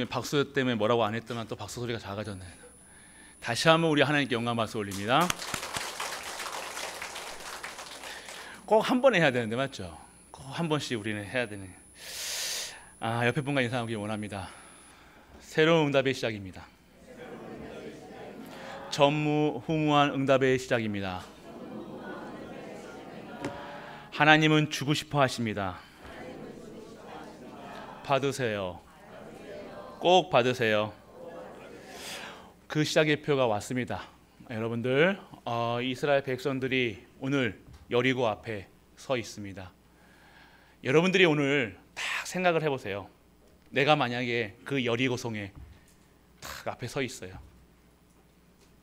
박수 때문에 뭐라고 안 했더만 또 박수 소리가 작아졌네. 다시 한번 우리 하나님께 영광 박수 올립니다. 꼭 한 번에 해야 되는데 맞죠? 꼭 한 번씩 우리는 해야 되네. 옆에 분과 인사하기 원합니다. 새로운 응답의 시작입니다. 전무후무한 응답의 시작입니다. 하나님은 주고 싶어 하십니다. 받으세요. 꼭 받으세요. 그 시작의 표가 왔습니다. 여러분들, 이스라엘 백성들이 오늘 여리고 앞에 서 있습니다. 여러분들이 오늘 딱 생각을 해보세요. 내가 만약에 그 여리고성에 딱 앞에 서 있어요.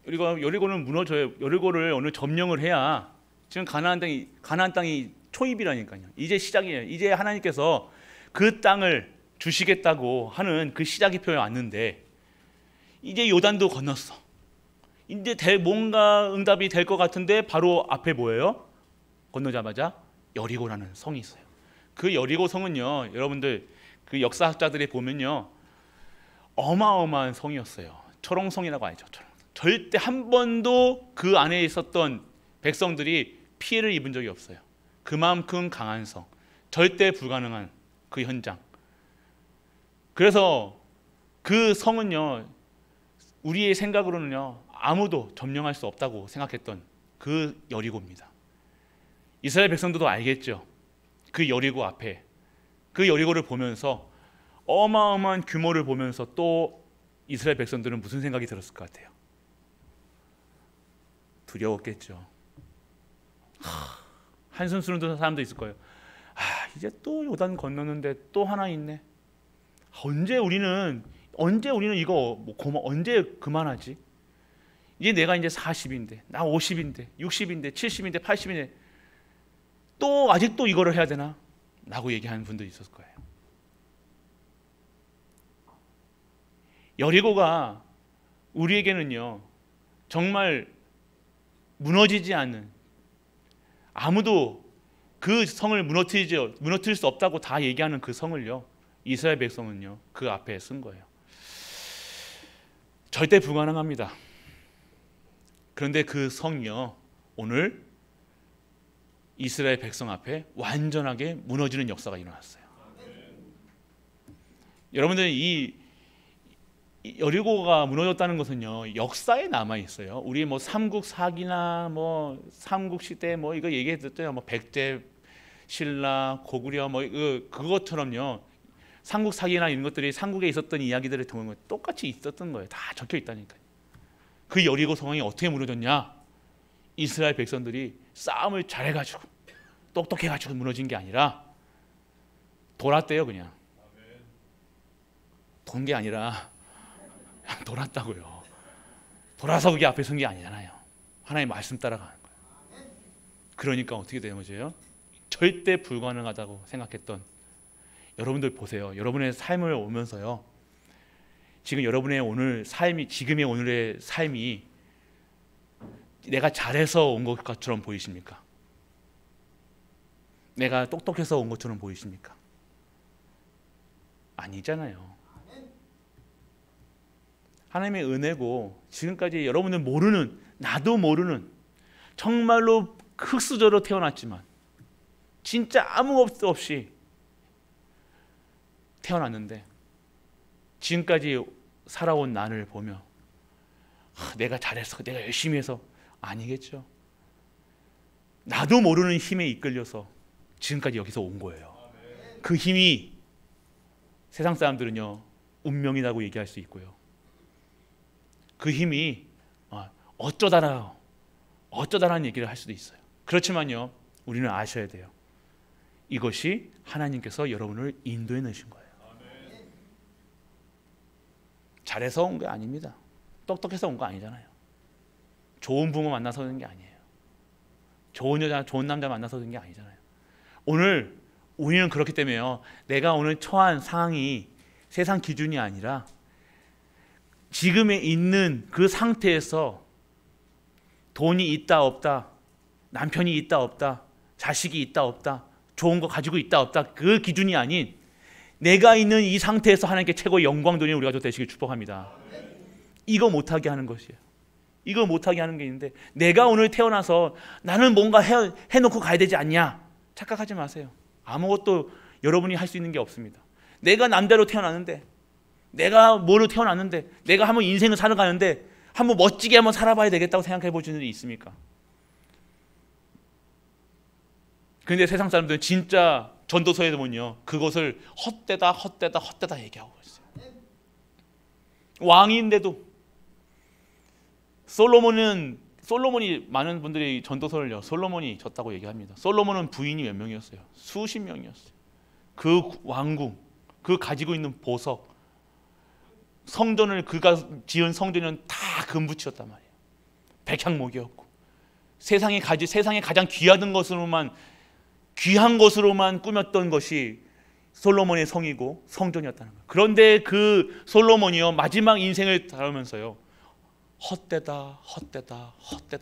여리고는 무너져요. 여리고를 오늘 점령을 해야 지금 가나안 땅이 초입이라니까요. 이제 시작이에요. 이제 하나님께서 그 땅을 주시겠다고 하는 그 시작의 표에 왔는데 이제 요단도 건넜어. 이제 뭔가 응답이 될 것 같은데 바로 앞에 뭐예요? 건너자마자 여리고라는 성이 있어요. 그 여리고 성은요, 여러분들 그 역사학자들이 보면요, 어마어마한 성이었어요. 초롱성이라고 하죠. 절대 한 번도 그 안에 있었던 백성들이 피해를 입은 적이 없어요. 그만큼 강한 성, 절대 불가능한 그 현장. 그래서 그 성은요, 우리의 생각으로는요, 아무도 점령할 수 없다고 생각했던 그 여리고입니다. 이스라엘 백성들도 알겠죠. 그 여리고 앞에, 그 여리고를 보면서 어마어마한 규모를 보면서 또 이스라엘 백성들은 무슨 생각이 들었을 것 같아요? 두려웠겠죠. 한숨 쉬는 사람도 있을 거예요. 이제 또 요단 건너는데 또 하나 있네. 언제 우리는 이거 언제 그만하지? 이제 내가 이제 40인데, 나 50인데, 60인데, 70인데, 80인데 또 아직도 이거를 해야 되나? 라고 얘기하는 분도 있었을 거예요. 여리고가 우리에게는요, 정말 무너지지 않는, 아무도 그 성을 무너뜨릴 수 없다고 다 얘기하는 그 성을요, 이스라엘 백성은요, 그 앞에 쓴 거예요. 절대 불가능합니다. 그런데 그 성이요, 오늘 이스라엘 백성 앞에 완전하게 무너지는 역사가 일어났어요. 여러분들, 이 여리고가 무너졌다는 것은요, 역사에 남아 있어요. 우리 삼국사기나 삼국시대 이거 얘기했었죠. 백제 신라 고구려 그것처럼요, 삼국사기나 이런 것들이 삼국에 있었던 이야기들을 통해 똑같이 있었던 거예요. 다 적혀 있다니까요. 그 여리고 성이 어떻게 무너졌냐? 이스라엘 백성들이 싸움을 잘해가지고 똑똑해가지고 무너진 게 아니라 돌았대요. 그냥 돈 게 아니라 그냥 돌았다고요. 돌아서 그게 앞에 선 게 아니잖아요. 하나님의 말씀 따라가는 거예요. 그러니까 어떻게 되는 거죠? 절대 불가능하다고 생각했던 여러분들 보세요. 여러분의 삶을 오면서요, 지금 여러분의 오늘 삶이, 지금의 오늘의 삶이 내가 잘해서 온 것처럼 보이십니까? 내가 똑똑해서 온 것처럼 보이십니까? 아니잖아요. 하나님의 은혜고, 지금까지 여러분들 모르는, 나도 모르는, 정말로 흙수저로 태어났지만 진짜 아무 것 없이 태어났는데 지금까지 살아온 나를 보며 내가 잘해서, 내가 열심히 해서, 아니겠죠. 나도 모르는 힘에 이끌려서 지금까지 여기서 온 거예요. 그 힘이 세상 사람들은요, 운명이라고 얘기할 수 있고요, 그 힘이 어쩌다라는 얘기를 할 수도 있어요. 그렇지만요, 우리는 아셔야 돼요. 이것이 하나님께서 여러분을 인도해 내신 거예요. 잘해서 온 게 아닙니다. 똑똑해서 온 거 아니잖아요. 좋은 부모 만나서 온 게 아니에요. 좋은 여자, 좋은 남자 만나서 온 게 아니잖아요. 오늘 우리는 그렇기 때문에요, 내가 오늘 처한 상황이 세상 기준이 아니라 지금에 있는 그 상태에서 돈이 있다 없다, 남편이 있다 없다, 자식이 있다 없다, 좋은 거 가지고 있다 없다, 그 기준이 아닌 내가 있는 이 상태에서 하나님께 최고의 영광 돌리는 우리가 되시길 축복합니다. 이거 못하게 하는 것이에요. 이거 못하게 하는 게 있는데, 내가 오늘 태어나서 나는 뭔가 해놓고 가야 되지 않냐 착각하지 마세요. 아무것도 여러분이 할 수 있는 게 없습니다. 내가 남대로 태어났는데, 내가 뭐로 태어났는데, 내가 한번 인생을 살아가는데 한번 멋지게 한번 살아봐야 되겠다고 생각해 보시는 일이 있습니까? 그런데 세상 사람들은 진짜 전도서에 보면요, 그것을 헛되다 얘기하고 있어요. 왕인데도 솔로몬이 많은 분들이 전도서를요, 솔로몬이 졌다고 얘기합니다. 솔로몬은 부인이 몇 명이었어요? 수십 명이었어요. 그 왕궁, 그 가지고 있는 보석, 성전을 그가 지은 성전은 다 금붙이었단 말이에요. 백향목이었고 세상에 가장 귀한 것으로만 꾸몄던 것이 솔로몬의 성이고 성전이었다는 거예요. 그런데 그 솔로몬이요, 마지막 인생을 다루면서요, 헛되다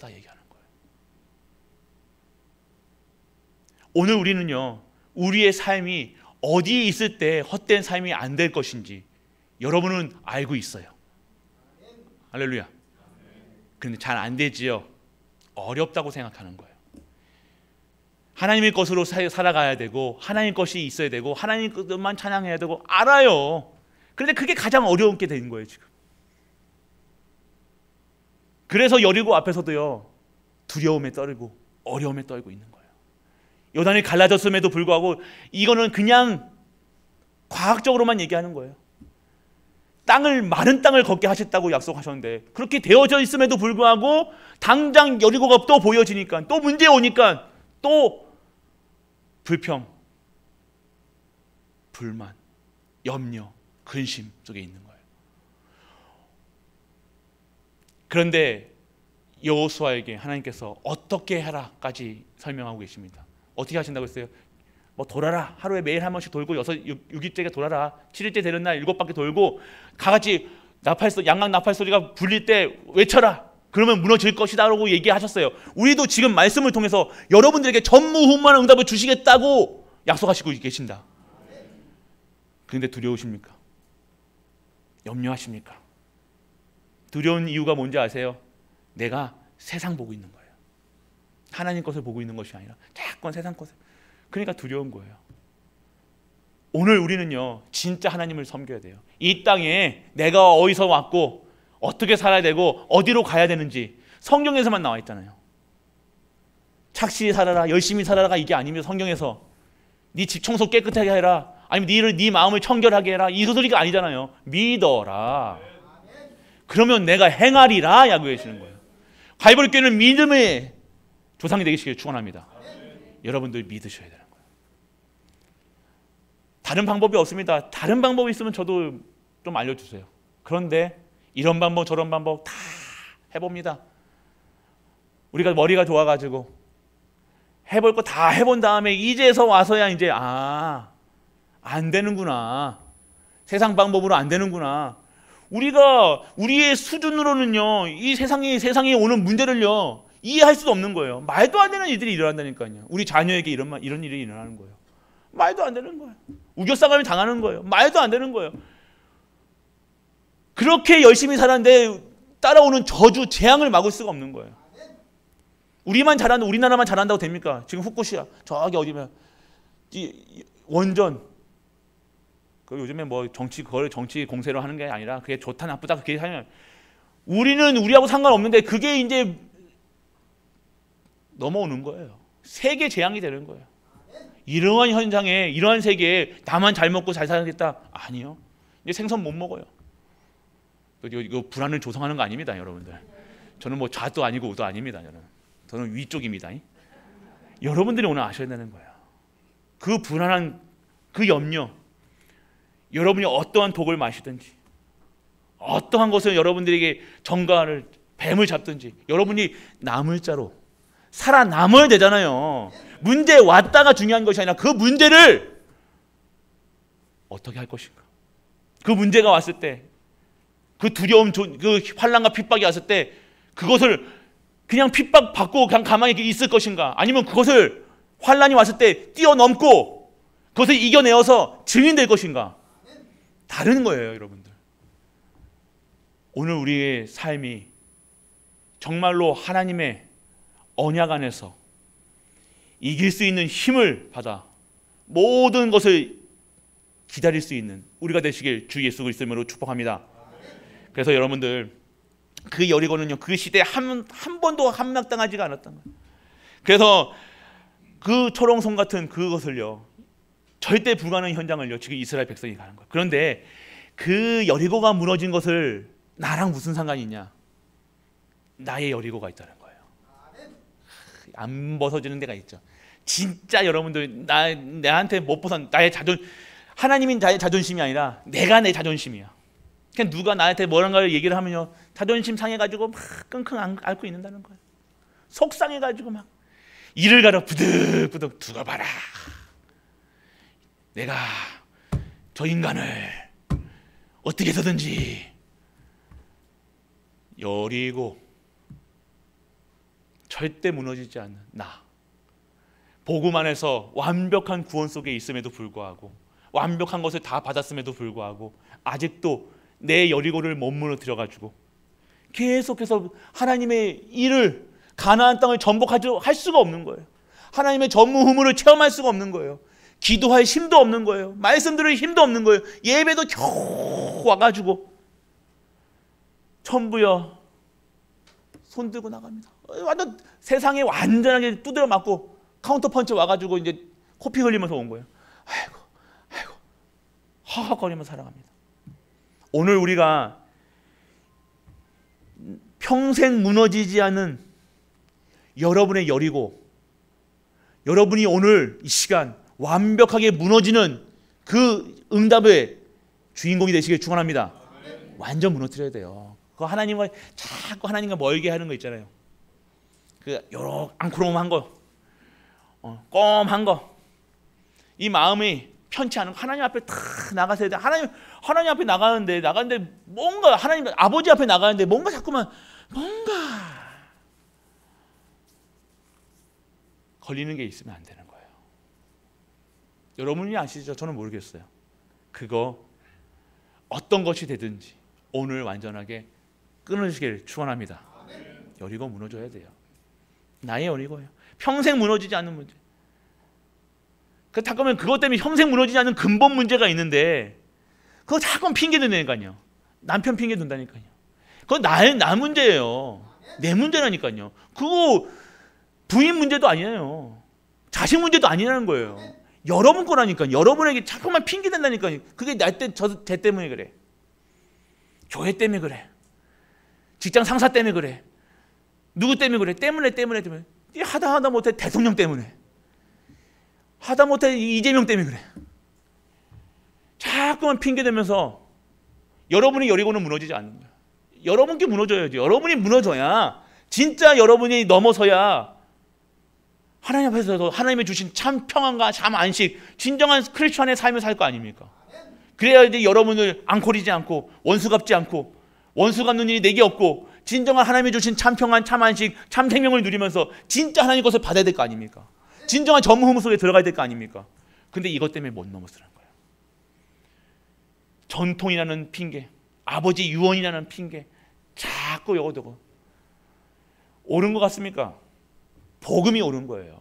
얘기하는 거예요. 오늘 우리는요, 우리의 삶이 어디에 있을 때 헛된 삶이 안 될 것인지 여러분은 알고 있어요. 할렐루야. 그런데 잘 안 되지요. 어렵다고 생각하는 거예요. 하나님의 것으로 살아가야 되고, 하나님 것이 있어야 되고, 하나님 것만 찬양해야 되고, 알아요. 그런데 그게 가장 어려운 게 된 거예요 지금. 그래서 여리고 앞에서도요, 두려움에 떨고 어려움에 떨고 있는 거예요. 요단이 갈라졌음에도 불구하고 이거는 그냥 과학적으로만 얘기하는 거예요. 마른 땅을 걷게 하셨다고 약속하셨는데, 그렇게 되어져 있음에도 불구하고 당장 여리고가 또 보여지니까, 또 문제 오니까 또 불평, 불만, 염려, 근심 속에 있는 거예요. 그런데 여호수아에게 하나님께서 어떻게 하라까지 설명하고 계십니다. 어떻게 하신다고 했어요? 뭐 돌아라, 하루에 매일 한 번씩 돌고 6일째가 돌아라, 7일째 되는 날 7바퀴 돌고 가같이 양락 나팔 소리가 불릴 때 외쳐라, 그러면 무너질 것이다 라고 얘기하셨어요. 우리도 지금 말씀을 통해서 여러분들에게 전무후무한 응답을 주시겠다고 약속하시고 계신다. 그런데 두려우십니까? 염려하십니까? 두려운 이유가 뭔지 아세요? 내가 세상 보고 있는 거예요. 하나님 것을 보고 있는 것이 아니라 자꾸 세상 것을. 그러니까 두려운 거예요. 오늘 우리는요, 진짜 하나님을 섬겨야 돼요. 이 땅에 내가 어디서 왔고 어떻게 살아야 되고 어디로 가야 되는지 성경에서만 나와 있잖아요. 착실히 살아라, 열심히 살아라가 이게 아니면 성경에서 네 집 청소 깨끗하게 해라, 아니면 네 마음을 청결하게 해라, 이 소리가 아니잖아요. 믿어라. 그러면 내가 행하리라 야구해주시는 거예요. 갈보리교회는 믿음의 조상이 되시길 축원합니다. 여러분들 믿으셔야 되는 거예요. 다른 방법이 없습니다. 다른 방법이 있으면 저도 좀 알려주세요. 그런데 이런 방법 저런 방법 다 해봅니다. 우리가 머리가 좋아가지고 해볼 거 다 해본 다음에 이제서 와서야 이제 안 되는구나, 세상 방법으로 안 되는구나. 우리가 우리의 수준으로는요, 이 세상에 오는 문제를요 이해할 수도 없는 거예요. 말도 안 되는 일들이 일어난다니까요. 우리 자녀에게 이런 일이 일어나는 거예요. 말도 안 되는 거예요. 우겨싸감이 당하는 거예요. 말도 안 되는 거예요. 그렇게 열심히 살았는데 따라오는 저주, 재앙을 막을 수가 없는 거예요. 우리나라만 잘한다고 됩니까? 지금 후쿠시마 저기 어디면 원전, 요즘에 뭐 정치 공세로 하는 게 아니라 그게 좋다 나쁘다 그렇게 하면 우리는 우리하고 상관없는데 그게 이제 넘어오는 거예요. 세계 재앙이 되는 거예요. 이러한 현장에, 이러한 세계에 나만 잘 먹고 잘 살겠다? 아니요. 이제 생선 못 먹어요. 이거 불안을 조성하는 거 아닙니다, 여러분들. 저는 뭐 좌도 아니고 우도 아닙니다. 저는 위쪽입니다. 여러분들이 오늘 아셔야 되는 거예요. 그 불안한 그 염려, 여러분이 어떠한 독을 마시든지, 어떠한 것을 여러분들에게 정가를 뱀을 잡든지, 여러분이 남을 자로 살아남아야 되잖아요. 문제 왔다가 중요한 것이 아니라 그 문제를 어떻게 할 것인가. 그 문제가 왔을 때, 그 두려움, 그 환난과 핍박이 왔을 때 그것을 그냥 핍박받고 그냥 가만히 있을 것인가, 아니면 그것을 환난이 왔을 때 뛰어넘고 그것을 이겨내어서 증인될 것인가? 다른 거예요, 여러분들. 오늘 우리의 삶이 정말로 하나님의 언약 안에서 이길 수 있는 힘을 받아 모든 것을 기다릴 수 있는 우리가 되시길 주 예수 그리스도로 축복합니다. 그래서 여러분들, 그 여리고는요, 그 시대에 한 번도 함락당하지가 않았던 거예요. 그래서 그 초롱성 같은 그것을요, 절대 불가능한 현장을요, 지금 이스라엘 백성이 가는 거예요. 그런데 그 여리고가 무너진 것을 나랑 무슨 상관이 있냐? 나의 여리고가 있다는 거예요. 안 벗어지는 데가 있죠. 진짜 여러분들, 나한테 못 벗어, 하나님이 나의 자존심이 아니라 내가 내 자존심이야. 그냥 누가 나한테 뭐란가를 얘기를 하면요, 자존심 상해가지고 막 끙끙 앓고 있는다는 거예요. 속상해가지고 막 이를 갈아 부득부득 두고 봐라. 내가 저 인간을 어떻게 해서든지 여리고 절대 무너지지 않는 나, 복음 안에서 완벽한 구원 속에 있음에도 불구하고, 완벽한 것을 다 받았음에도 불구하고 아직도 내 여리고를 못 무너뜨려가지고 계속해서 하나님의 일을, 가나안 땅을 정복할 수가 없는 거예요. 하나님의 전무후무를 체험할 수가 없는 거예요. 기도할 힘도 없는 거예요. 말씀 들을 힘도 없는 거예요. 예배도 겨우 와가지고 천부여 손 들고 나갑니다. 완전 세상에 완전하게 두드려 맞고 카운터 펀치 와가지고 이제 코피 흘리면서 온 거예요. 아이고 허허거리면서 살아갑니다. 오늘 우리가 평생 무너지지 않은 여러분의 여리고, 여러분이 오늘 이 시간 완벽하게 무너지는 그 응답의 주인공이 되시길 축원합니다. 완전 무너뜨려야 돼요. 그 하나님과 자꾸 하나님과 멀게 하는 거 있잖아요. 그 요렇게 앙코롱한 거, 껌한 거, 이 마음이 편치 않은 거, 하나님 앞에 다 나가서야 돼. 하나님 앞에 나가는데 뭔가, 하나님 아버지 앞에 나가는데 뭔가 자꾸만 걸리는 게 있으면 안 되는 거예요. 여러분이 아시죠? 저는 모르겠어요. 그거 어떤 것이 되든지 오늘 완전하게 끊으시길 축원합니다. 여리고 무너져야 돼요. 나의 여리고예요. 평생 무너지지 않는 문제. 잠깐만, 그것 때문에 평생 무너지지 않는 근본 문제가 있는데 그거 자꾸 핑계 대니까요. 남편 핑계 든다니까요. 그건 나 문제예요. 내 문제라니까요. 그거 부인 문제도 아니에요. 자식 문제도 아니라는 거예요. 여러분 거라니까. 여러분에게 자꾸만 핑계 댄다니까요. 그게 쟤 때문에 그래. 교회 때문에 그래. 직장 상사 때문에 그래. 누구 때문에 그래. 때문에. 하다 못해 대통령 때문에. 하다 못해 이재명 때문에 그래. 자꾸만 핑계 대면서 여러분의 여리고는 무너지지 않는 거예요. 여러분께 무너져야죠. 여러분이 무너져야, 진짜 여러분이 넘어서야 하나님 앞에서도 하나님이 주신 참 평안과 참 안식, 진정한 크리스천의 삶을 살 거 아닙니까? 그래야 이제 여러분을 앙코리지 않고 원수 갚지 않고 원수 갚는 일이 내게 없고 진정한 하나님이 주신 참 평안, 참 안식, 참 생명을 누리면서 진짜 하나님 것을 받아야 될 거 아닙니까? 진정한 전무후무 속에 들어가야 될 거 아닙니까? 근데 이것 때문에 못 넘어서는 거예요. 전통이라는 핑계, 아버지 유언이라는 핑계, 자꾸 요거도고. 옳은 것 같습니까? 복음이 옳은 거예요.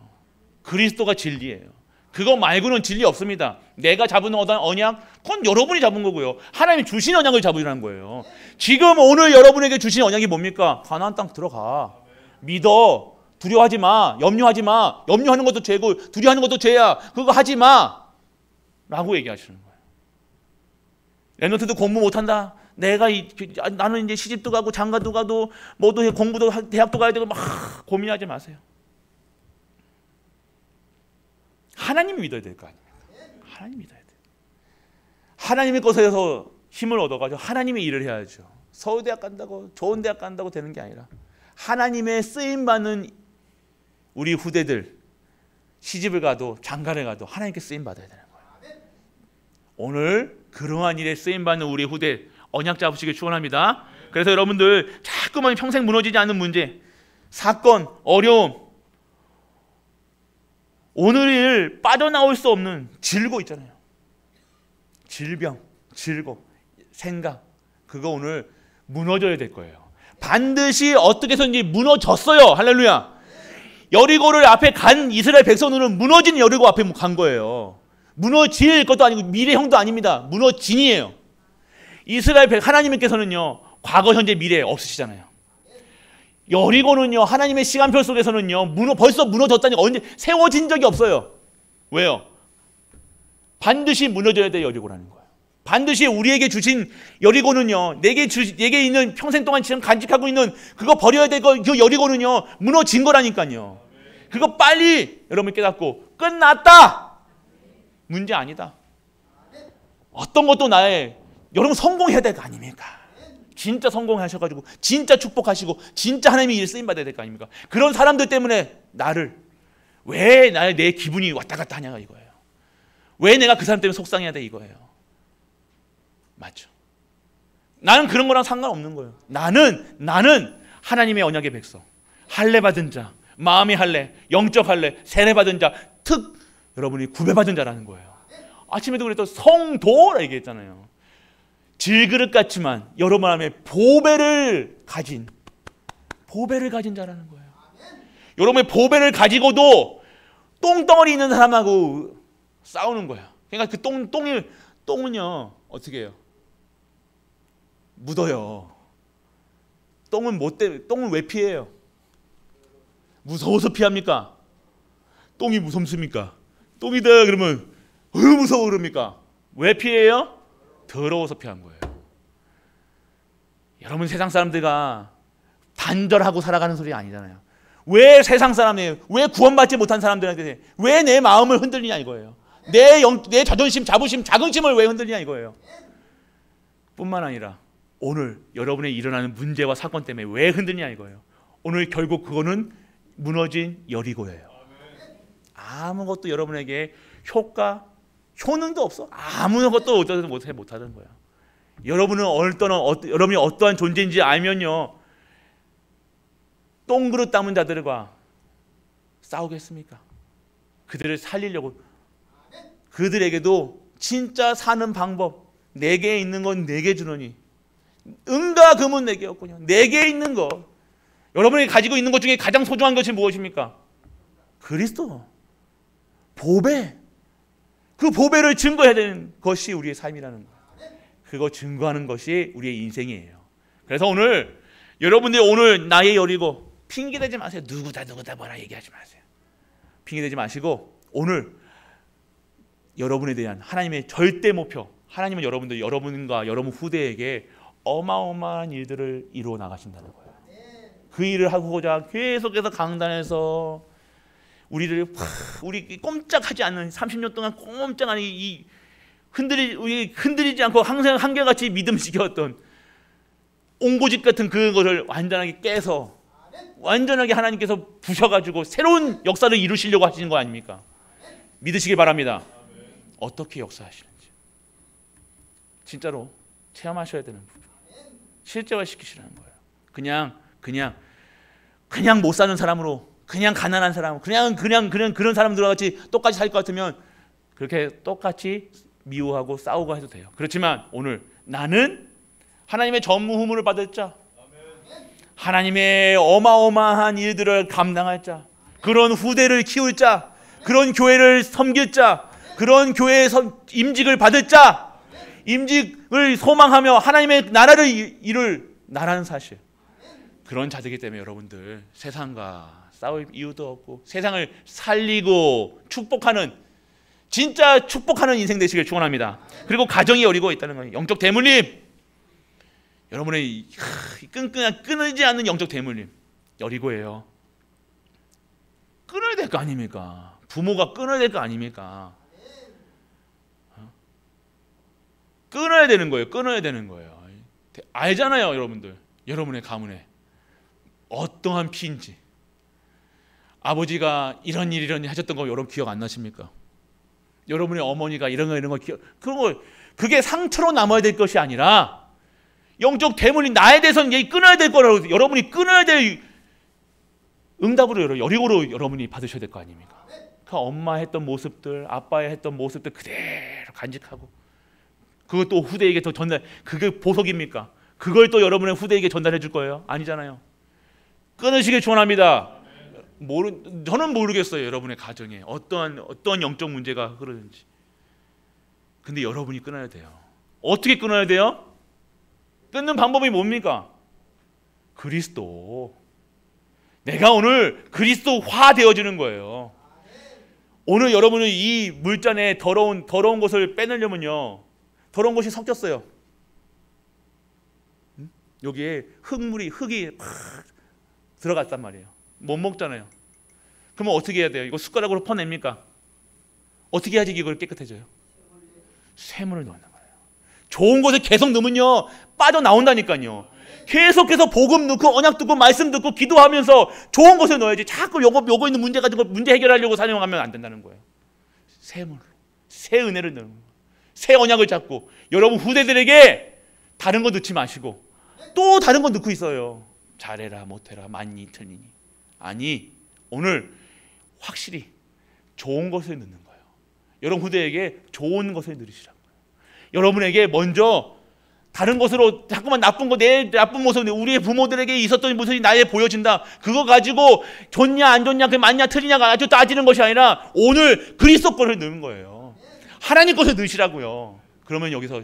그리스도가 진리예요. 그거 말고는 진리 없습니다. 내가 잡은 언약, 그건 여러분이 잡은 거고요. 하나님이 주신 언약을 잡으라는 거예요. 지금 오늘 여러분에게 주신 언약이 뭡니까? 가나안 땅 들어가. 믿어. 두려워하지 마. 염려하지 마. 염려하는 것도 죄고 두려워하는 것도 죄야. 그거 하지 마. 라고 얘기하시는 거예요. 랩런트도 공부 못한다. 나는 이제 시집도 가고 장가도 가도 뭐도 해, 공부도 대학도 가야 되고 막 고민하지 마세요. 하나님을 믿어야 될 거 아닙니까? 하나님 믿어야 돼요. 하나님의 것에서 힘을 얻어가지고 하나님의 일을 해야죠. 서울대학 간다고, 좋은 대학 간다고 되는 게 아니라 하나님의 쓰임받는 우리 후대들, 시집을 가도 장가를 가도 하나님께 쓰임받아야 되는 거예요. 오늘 그러한 일에 쓰임받는 우리 후대 언약 잡으시길 축원합니다. 그래서 여러분들 자꾸만 평생 무너지지 않는 문제, 사건, 어려움, 오늘 빠져나올 수 없는 질고 있잖아요. 질병, 질고, 생각, 그거 오늘 무너져야 될 거예요. 반드시 어떻게 해서든지 무너졌어요. 할렐루야. 여리고를 앞에 간 이스라엘 백성들은 무너진 여리고 앞에 간 거예요. 무너질 것도 아니고 미래형도 아닙니다. 무너진이에요. 이스라엘 하나님께서는요, 과거, 현재, 미래 없으시잖아요. 여리고는요, 하나님의 시간표 속에서는요, 벌써 무너졌다니 언제 세워진 적이 없어요. 왜요? 반드시 무너져야 돼 여리고라는 거예요. 반드시 우리에게 주신 여리고는요, 내게 있는 평생 동안 지금 간직하고 있는 그거 버려야 될 거, 그 여리고는요, 무너진 거라니까요. 그거 빨리 여러분 깨닫고 끝났다. 문제 아니다. 어떤 것도 여러분 성공해야 될 거 아닙니까? 진짜 성공하셔가지고 진짜 축복하시고 진짜 하나님의 일을 쓰임받아야 될 거 아닙니까? 그런 사람들 때문에 왜 내 기분이 왔다 갔다 하냐가 이거예요. 왜 내가 그 사람 때문에 속상해야 돼 이거예요. 맞죠? 나는 그런 거랑 상관없는 거예요. 나는 하나님의 언약의 백성, 할례 받은 자, 마음의 할례, 영적 할례, 세례 받은 자, 여러분이 구배받은 자라는 거예요. 아침에도 그랬던 성도라 얘기했잖아요. 질그릇 같지만 여러분 안에 보배를 가진 자라는 거예요. 여러분의 보배를 가지고도 똥덩어리 있는 사람하고 싸우는 거예요. 그러니까 그 똥은요 어떻게 해요? 묻어요. 똥은 왜 피해요? 무서워서 피합니까? 똥이 무섭습니까? 똥이다 그러면 무서워 그럽니까? 왜 피해요? 더러워서 피한 거예요. 여러분 세상 사람들과 단절하고 살아가는 소리 아니잖아요. 왜 세상 사람이에요? 왜 구원받지 못한 사람들한테 왜 내 마음을 흔들리냐 이거예요. 내 자존심, 자부심, 자긍심을 왜 흔들리냐 이거예요. 뿐만 아니라 오늘 여러분의 일어나는 문제와 사건 때문에 왜 흔들리냐 이거예요. 오늘 결국 그거는 무너진 여리고예요. 아무것도 여러분에게 효능도 없어. 아무것도 못하는 거야. 여러분이 어떠한 존재인지 알면요, 똥그릇 담은 자들과 싸우겠습니까? 그들을 살리려고. 그들에게도 진짜 사는 방법, 내게 있는 건 내게 주노니 은과 금은 내게 없군요. 내게 있는 것, 여러분이 가지고 있는 것 중에 가장 소중한 것이 무엇입니까? 그리스도, 보배. 그 보배를 증거해야 되는 것이 우리의 삶이라는 거예요. 그거 증거하는 것이 우리의 인생이에요. 그래서 여러분들이 오늘 나의 여리고 핑계대지 마세요. 누구다 뭐라 얘기하지 마세요. 핑계대지 마시고 오늘 여러분에 대한 하나님의 절대 목표, 하나님은 여러분과 여러분 후대에게 어마어마한 일들을 이루어 나가신다는 거예요. 그 일을 하고자 계속해서 강단에서 우리 꼼짝하지 않는 30년 동안 꼼짝하는 흔들리지 않고 항상 한결같이 믿음직이었던 옹고집 같은 그거를 완전하게 깨서 완전하게 하나님께서 부셔가지고 새로운 역사를 이루시려고 하시는 거 아닙니까? 믿으시길 바랍니다. 어떻게 역사하시는지 진짜로 체험하셔야 되는 부분, 실제화시키시라는 거예요. 그냥 못 사는 사람으로, 그냥 가난한 사람, 그냥 그런 사람들과 같이 똑같이 살 것 같으면 그렇게 똑같이 미워하고 싸우고 해도 돼요. 그렇지만 오늘 나는 하나님의 전무후무를 받을 자, 하나님의 어마어마한 일들을 감당할 자, 그런 후대를 키울 자, 그런 교회를 섬길 자, 그런 교회의 임직을 받을 자, 임직을 소망하며 하나님의 나라를 이룰 나라는 사실, 그런 자들이기 때문에 여러분들 세상과 싸울 이유도 없고 세상을 살리고 진짜 축복하는 인생 되시길 축원합니다. 그리고 가정이 여리고 있다는 거예요. 영적 대물림, 여러분의 끊이지 않는 영적 대물림 여리고예요. 끊어야 될 거 아닙니까? 부모가 끊어야 될 거 아닙니까? 끊어야 되는 거예요. 알잖아요, 여러분들. 여러분의 가문에 어떠한 피인지, 아버지가 이런 일 하셨던 거 여러분 기억 안 나십니까? 여러분의 어머니가 이런 거 그게 상처로 남아야 될 것이 아니라 영적 대물림, 나에 대해서는 끊어야 될 거라고, 여러분이 끊어야 될 응답으로 여리고로 여러분이 받으셔야 될 거 아닙니까? 그 엄마 했던 모습들, 아빠의 했던 모습들 그대로 간직하고 그것도 후대에게 더 전달, 그게 보석입니까? 그걸 또 여러분의 후대에게 전달해 줄 거예요? 아니잖아요. 끊으시길 축원합니다. 저는 모르겠어요. 여러분의 가정에 어떤 영적 문제가 흐르는지. 근데 여러분이 끊어야 돼요. 어떻게 끊어야 돼요? 끊는 방법이 뭡니까? 그리스도. 내가 오늘 그리스도화 되어지는 거예요. 오늘 여러분은 이 물잔에 더러운 것을 빼내려면요, 더러운 것이 섞였어요. 여기에 흙이 팍 들어갔단 말이에요. 못 먹잖아요. 그러면 어떻게 해야 돼요? 이거 숟가락으로 퍼냅니까? 어떻게 해야지 이걸 깨끗해져요? 쇠물을 넣는 거예요. 좋은 것을 계속 넣으면요, 빠져나온다니까요. 계속해서 복음 넣고 언약 듣고 말씀 듣고 기도하면서 좋은 것을 넣어야지. 자꾸 요거 있는 문제 가지고 문제 해결하려고 사용하면 안 된다는 거예요. 쇠물로, 새 은혜를 넣는 거예요. 새 언약을 잡고 여러분 후대들에게 다른 거 넣지 마시고 또 다른 거 넣고 있어요. 잘해라 못해라 많니 틀리니. 아니, 오늘 확실히 좋은 것을 넣는 거예요. 여러분 후대에게 좋은 것을 누리시라는 거예요. 여러분에게 먼저 다른 것으로 자꾸만 내 나쁜 모습, 우리의 부모들에게 있었던 모습이 나에 보여진다. 그거 가지고 좋냐 안 좋냐, 그게 맞냐 틀리냐가 아주 따지는 것이 아니라 오늘 그리스도 것을 넣는 거예요. 하나님 것을 넣으시라고요. 그러면 여기서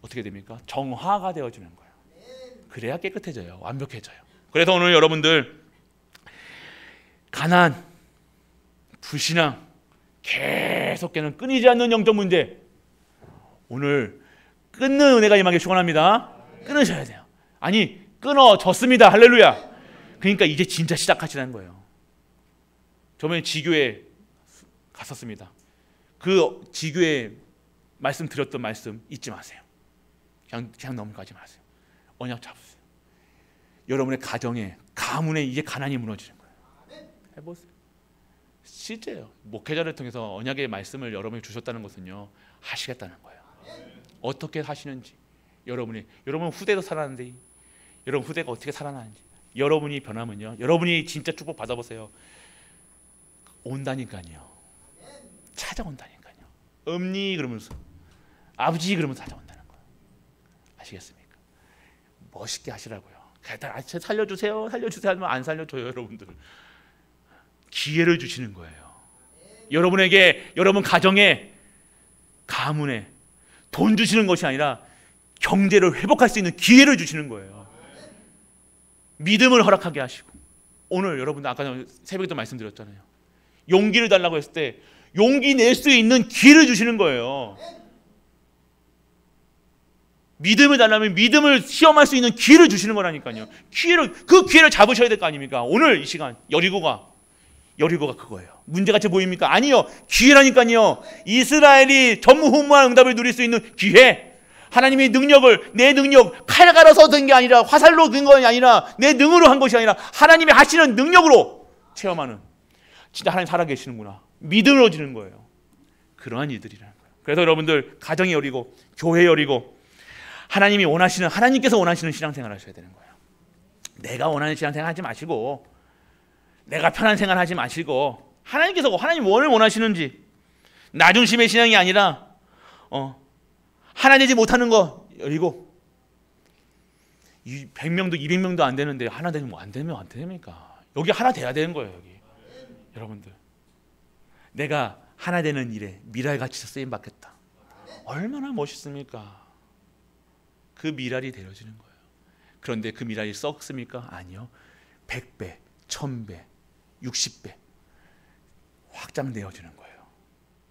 어떻게 됩니까? 정화가 되어지는 거예요. 그래야 깨끗해져요. 완벽해져요. 그래서 오늘 여러분들 가난, 불신앙, 계속되는 끊이지 않는 영적 문제, 오늘 끊는 은혜가 임하게 축원합니다. 끊으셔야 돼요. 아니, 끊어졌습니다. 할렐루야. 그러니까 이제 진짜 시작하시라는 거예요. 저번에 지교에 갔었습니다. 그 지교에 말씀드렸던 말씀 잊지 마세요. 그냥 넘어가지 마세요. 언약 잡으세요. 여러분의 가정에, 가문에 이제 가난이 무너지는 거예요. 해보세요. 실제예요. 목회자를 통해서 언약의 말씀을 여러분이 주셨다는 것은요, 하시겠다는 거예요. 어떻게 하시는지, 여러분 후대도 살아나는데 여러분 후대가 어떻게 살아나는지, 여러분이 변하면요, 여러분이 진짜 축복 받아보세요. 온다니까요. 찾아온다니까요. 엄니 그러면서, 아버지 그러면서 찾아온다는 거예요. 아시겠습니까? 멋있게 하시라고요. 살려주세요 하면 안 살려줘요. 여러분들 기회를 주시는 거예요. 여러분에게, 여러분 가정에, 가문에 돈 주시는 것이 아니라 경제를 회복할 수 있는 기회를 주시는 거예요. 믿음을 허락하게 하시고, 오늘 여러분들 아까 새벽에도 말씀드렸잖아요. 용기를 달라고 했을 때 용기 낼 수 있는 기회를 주시는 거예요. 믿음을 달라면 믿음을 시험할 수 있는 기회를 주시는 거라니까요. 그 기회를 잡으셔야 될 거 아닙니까? 오늘 이 시간 여리고가 그거예요. 문제같이 보입니까? 아니요, 기회라니까요. 이스라엘이 전무후무한 응답을 누릴 수 있는 기회. 하나님의 능력을, 내 능력, 칼 갈아서 든 게 아니라, 화살로 든 것이 아니라, 내 능으로 한 것이 아니라 하나님이 하시는 능력으로 체험하는, 진짜 하나님 살아계시는구나, 믿음을 얻는 거예요. 그러한 일들이라는 거예요. 그래서 여러분들 가정이 여리고 교회 여리고 하나님께서 원하시는 신앙생활을 하셔야 되는 거예요. 내가 원하는 신앙생활 하지 마시고, 내가 편한 생활 하지 마시고, 하나님 뭘 원하시는지, 나 중심의 신앙이 아니라 하나 되지 못하는 거 여리고, 100명도 200명도 안 되는데 하나 되면 안 됩니까? 여기 하나 돼야 되는 거예요. 여기 여러분들, 내가 하나 되는 일에 미랄같이 쓰임 받겠다. 얼마나 멋있습니까? 그 미랄이 되어지는 거예요. 그런데 그 미랄이 썩습니까? 아니요. 100배, 1000배, 60배 확장되어지는 거예요.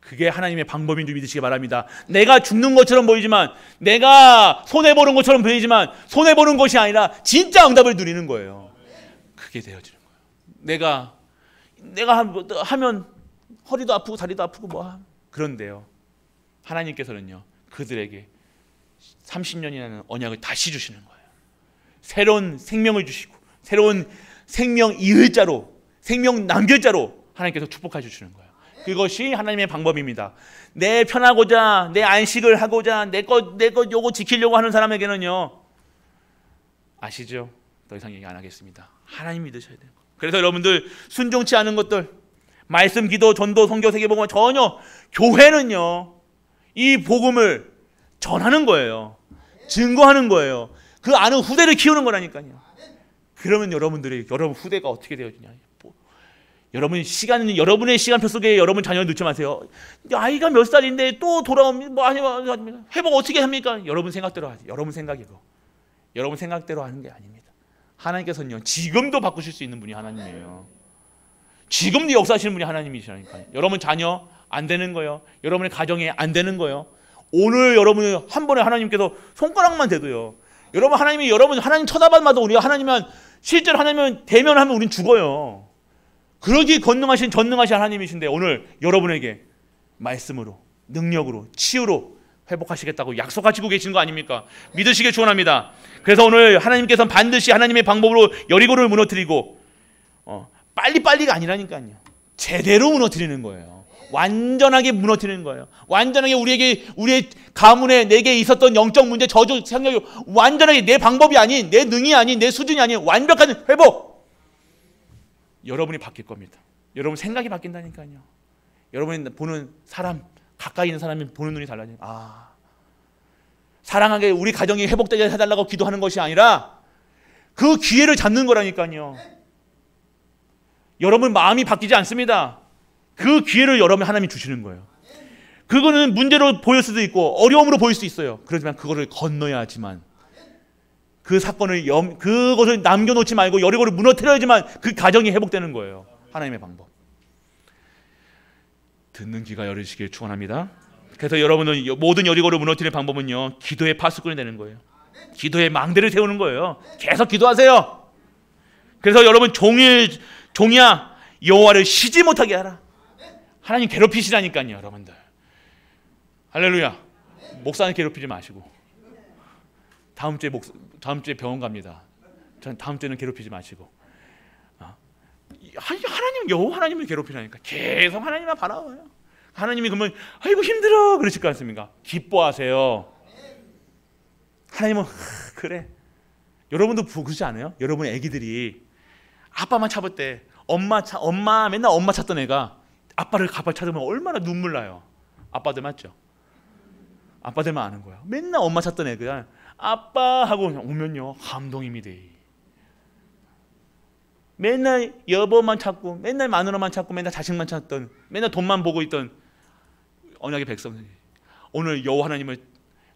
그게 하나님의 방법인 줄 믿으시기 바랍니다. 내가 죽는 것처럼 보이지만, 내가 손해보는 것처럼 보이지만 손해보는 것이 아니라 진짜 응답을 누리는 거예요. 그게 되어지는 거예요. 내가 하면 허리도 아프고 다리도 아프고 그런데요, 하나님께서는요, 그들에게 30년이라는 언약을 다시 주시는 거예요. 새로운 생명을 주시고, 새로운 생명 이을 자로, 생명 남길 자로 하나님께서 축복해 주시는 거예요. 그것이 하나님의 방법입니다. 내 편하고자, 내 안식을 하고자, 내 것 요거 지키려고 하는 사람에게는요, 아시죠? 더 이상 얘기 안 하겠습니다. 하나님 믿으셔야 돼요. 그래서 여러분들 순종치 않은 것들, 말씀, 기도, 전도, 선교, 세계복음 전혀. 교회는요, 이 복음을 전하는 거예요. 증거하는 거예요. 그 아는 후대를 키우는 거라니까요. 그러면 여러분 후대가 어떻게 되어지냐? 여러분의 시간표 속에 여러분 자녀를 넣지 마세요. 아이가 몇 살인데 또 돌아오면 회복 어떻게 합니까? 여러분 생각대로 하지. 여러분 생각이고. 여러분 생각대로 하는 게 아닙니다. 하나님께서는요, 지금도 바꾸실 수 있는 분이 하나님이에요. 지금도 역사하시는 분이 하나님이시라니까요. 여러분 자녀 안 되는 거예요. 여러분의 가정에 안 되는 거예요. 오늘 여러분이 한 번에 하나님께서 손가락만 대도요. 여러분 하나님 쳐다봐도 우리가 하나님은 실제로 하나님은 대면하면 우린 죽어요. 그러기 전능하신 하나님이신데 오늘 여러분에게 말씀으로, 능력으로, 치유로 회복하시겠다고 약속하시고 계시는 거 아닙니까? 믿으시길 축원합니다. 그래서 오늘 하나님께서는 반드시 하나님의 방법으로 여리고를 무너뜨리고 빨리빨리가 아니라니까요. 제대로 무너뜨리는 거예요. 완전하게 무너뜨리는 거예요. 완전하게 우리의 가문에 내게 있었던 영적 문제, 저주, 생각이 완전하게 내 방법이 아닌, 내 능이 아닌, 내 수준이 아닌 완벽한 회복. 여러분이 바뀔 겁니다. 여러분 생각이 바뀐다니까요. 여러분이 보는 사람, 가까이 있는 사람이 보는 눈이 달라져요. 사랑하게 우리 가정이 회복되게 해달라고 기도하는 것이 아니라 그 기회를 잡는 거라니까요. 여러분 마음이 바뀌지 않습니다. 그 기회를 여러분 하나님이 주시는 거예요. 그거는 문제로 보일 수도 있고 어려움으로 보일 수 있어요. 그렇지만 그거를 건너야지만 그 사건을 그것을 남겨놓지 말고 여리고를 무너뜨려야지만 그 가정이 회복되는 거예요. 하나님의 방법. 듣는 귀가 열리시길 축원합니다. 그래서 여러분은 모든 여리고를 무너뜨리는 방법은요, 기도의 파수꾼이 되는 거예요. 기도의 망대를 세우는 거예요. 계속 기도하세요. 그래서 여러분 종이야 여호와를 쉬지 못하게 하라. 하나님 괴롭히시라니까요, 여러분들. 할렐루야. 목사님 괴롭히지 마시고. 다음 주에 병원 갑니다. 전 다음 주에는 괴롭히지 마시고. 하나님 여호와 하나님을 괴롭히라니까. 계속 하나님만 바라봐요. 하나님이 그러면 아이고 힘들어 그러실 거 않습니까? 기뻐하세요. 하나님은 그래. 여러분도 그러지 않아요? 여러분 애기들이 아빠만 찾을 때 엄마 맨날 엄마 찾던 애가 아빠를 가발 찾으면 얼마나 눈물 나요. 아빠들 맞죠? 아빠들만 아는 거야. 맨날 엄마 찾던 애가 아빠 하고 오면요 감동입니다. 맨날 여보만 찾고 맨날 마누라만 찾고 맨날 자식만 찾던 맨날 돈만 보고 있던 언약의 백성, 오늘 여호와 하나님을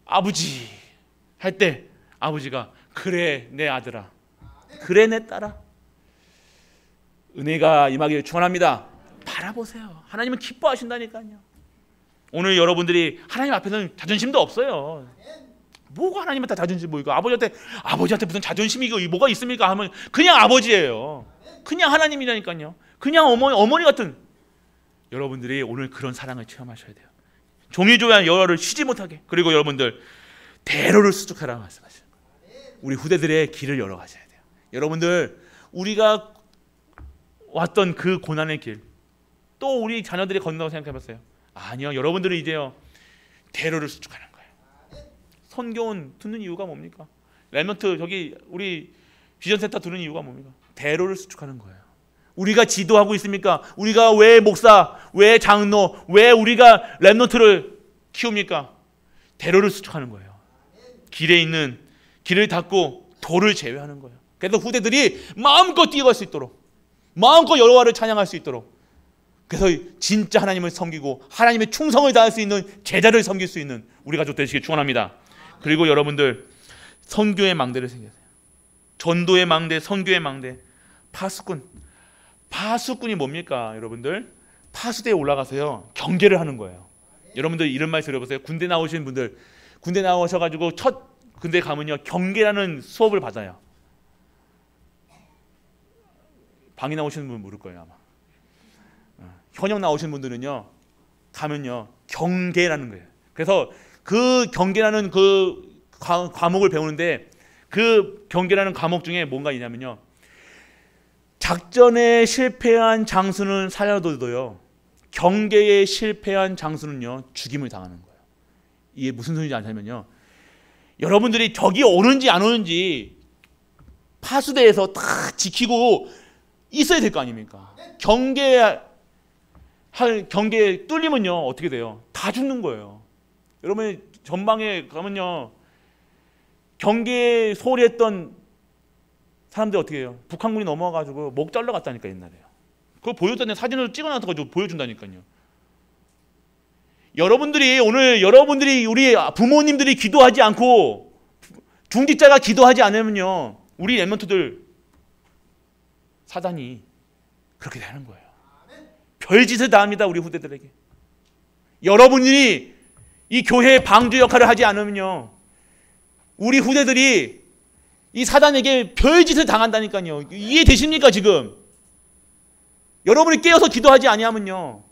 아버지 할 때 아버지가 그래 내 아들아, 그래 내 딸아, 은혜가 임하기를 축원합니다. 바라보세요. 하나님은 기뻐하신다니까요. 오늘 여러분들이 하나님 앞에서는 자존심도 없어요. 뭐가 하나님한테 자존심 보이고 아버지한테 무슨 자존심이 뭐가 있습니까 하면 그냥 아버지예요. 그냥 하나님이라니까요. 그냥 어머니 같은. 여러분들이 오늘 그런 사랑을 체험하셔야 돼요. 종이 조야 여호와를 쉬지 못하게. 그리고 여러분들 대로를 수축하라고 말씀하시는 거예요. 우리 후대들의 길을 열어가셔야 돼요. 여러분들 우리가 왔던 그 고난의 길 또 우리 자녀들이 건너고 생각해봤어요? 아니요. 여러분들은 이제요 대로를 수축하는 거예요. 선교원 듣는 이유가 뭡니까? 렘넌트 저기 우리 비전센터 듣는 이유가 뭡니까? 대로를 수축하는 거예요. 우리가 지도하고 있습니까? 우리가 왜 목사, 왜 장로, 왜 우리가 렘넌트를 키웁니까? 대로를 수축하는 거예요. 길을 닫고 도를 제외하는 거예요. 그래서 후대들이 마음껏 뛰어갈 수 있도록, 마음껏 여호와를 찬양할 수 있도록, 그래서 진짜 하나님을 섬기고 하나님의 충성을 다할 수 있는 제자를 섬길 수 있는 우리 가족 되시길 축원합니다. 그리고 여러분들 선교의 망대를 생기세요. 전도의 망대, 선교의 망대, 파수꾼이 뭡니까? 여러분들 파수대에 올라가서요 경계를 하는 거예요. 여러분들 이런 말 들어보세요. 군대 나오신 분들, 군대 나오셔가지고 첫 군대 가면요 경계라는 수업을 받아요. 방위 나오시는 분 모를 거예요 아마. 현역 나오신 분들은요 가면요 경계라는 거예요. 그래서 그 경계라는 그 과목을 배우는데 그 경계라는 과목 중에 뭔가 있냐면요, 작전에 실패한 장수는 살려둬도요 경계에 실패한 장수는요 죽임을 당하는 거예요. 이게 무슨 소리인지 아냐면요, 여러분들이 적이 오는지 안 오는지 파수대에서 다 지키고 있어야 될 거 아닙니까? 경계 경계에 뚫리면요 어떻게 돼요? 다 죽는 거예요. 여러분 전방에 가면요 경계에 소홀했던 사람들 어떻게 해요? 북한군이 넘어와가지고 목 잘라갔다니까 옛날에요. 그거 보여줬다니 사진으로 찍어놔서 보여준다니까요. 여러분들이 오늘 우리 부모님들이 기도하지 않고 중직자가 기도하지 않으면요 우리 렘넌트들 사단이 그렇게 되는 거예요. 별짓을 다 합니다 우리 후대들에게. 여러분들이 이 교회의 방주 역할을 하지 않으면요 우리 후대들이 이 사단에게 별짓을 당한다니까요. 이해되십니까 지금? 여러분이 깨어서 기도하지 아니하면요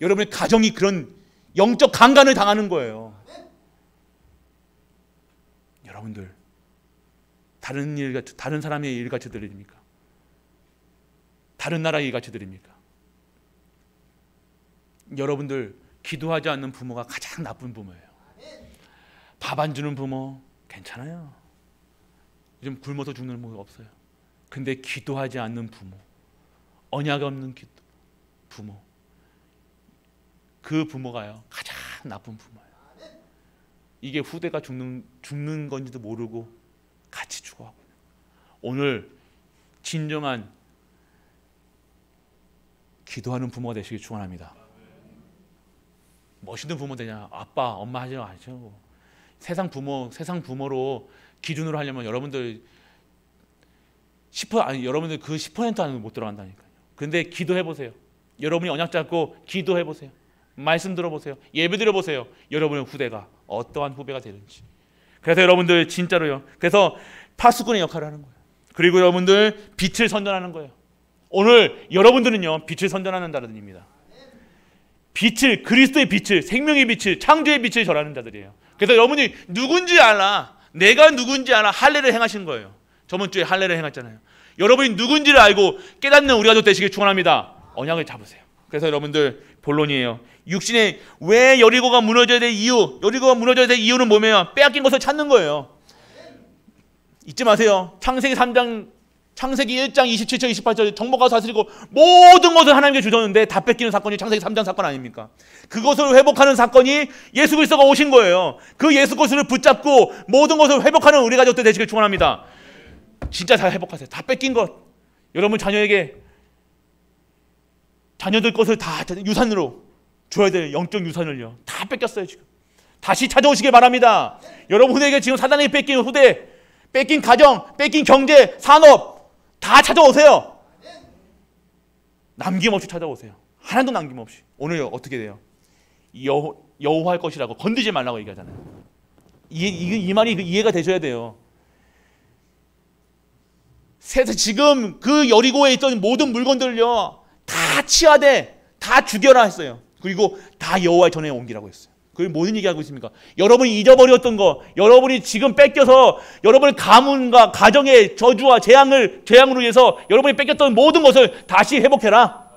여러분의 가정이 그런 영적 강간을 당하는 거예요. 여러분들 다른 사람의 일같이 들립니까? 다른 나라의 일같이 들립니까? 여러분들 기도하지 않는 부모가 가장 나쁜 부모예요. 밥 안 주는 부모 괜찮아요. 요즘 굶어서 죽는 부모가 없어요. 근데 기도하지 않는 부모, 언약 없는 부모, 그 부모가요 가장 나쁜 부모예요. 이게 후대가 죽는 건지도 모르고 같이 죽어가고 있는 거예요. 오늘 진정한 기도하는 부모가 되시길 축원합니다. 멋있는 부모 되냐? 아빠, 엄마 하지 마시고 세상 부모로 기준으로 하려면 여러분들 10% 그 10% 안에 못 들어간다니까요. 근데 기도해 보세요. 여러분이 언약 잡고 기도해 보세요. 말씀 들어보세요. 예배 드려보세요. 여러분의 후대가 어떠한 후배가 되는지. 그래서 여러분들 진짜로요. 그래서 파수꾼의 역할을 하는 거예요. 그리고 여러분들 빛을 선전하는 거예요. 오늘 여러분들은요 빛을 선전하는 자들입니다. 빛을, 그리스도의 빛을, 생명의 빛을, 창조의 빛을 전하는 자들이에요. 그래서 여러분이 누군지 알아. 내가 누군지 알아. 할례를 행하신 거예요. 저번 주에 할례를 행했잖아요. 여러분이 누군지를 알고 깨닫는 우리 가족 되시길 축원합니다. 언약을 잡으세요. 그래서 여러분들 본론이에요. 육신에 왜 여리고가 무너져야 될 이유, 여리고가 무너져야 될 이유는 뭐냐면 빼앗긴 것을 찾는 거예요. 잊지 마세요. 창세기 1장 27절 28절 정복하고 다스리고 모든 것을 하나님께 주셨는데 다 뺏기는 사건이 창세기 3장 사건 아닙니까? 그것을 회복하는 사건이 예수 그리스도가 오신 거예요. 그 예수 그리스도를 붙잡고 모든 것을 회복하는 우리 가족들 되시길 축원합니다. 진짜 다 회복하세요. 다 뺏긴 것. 여러분 자녀에게 자녀들 것을 다 유산으로 줘야 될 영적 유산을요. 다 뺏겼어요 지금. 다시 찾아오시길 바랍니다. 여러분에게 지금 사단이 뺏긴 후대, 뺏긴 가정, 뺏긴 경제, 산업 다 찾아오세요. 남김없이 찾아오세요. 하나도 남김없이. 오늘 어떻게 돼요? 여호와할 것이라고 건드지 말라고 얘기하잖아요. 이 말이 이해가 되셔야 돼요. 지금 그 여리고에 있던 모든 물건들을요 다 치하되 다 죽여라 했어요. 그리고 다 여호와의 전에 옮기라고 했어요. 그게 무슨 얘기하고 있습니까? 여러분이 잊어버렸던 거, 여러분이 지금 뺏겨서 여러분의 가문과 가정의 저주와 재앙으로 인해서 여러분이 뺏겼던 모든 것을 다시 회복해라.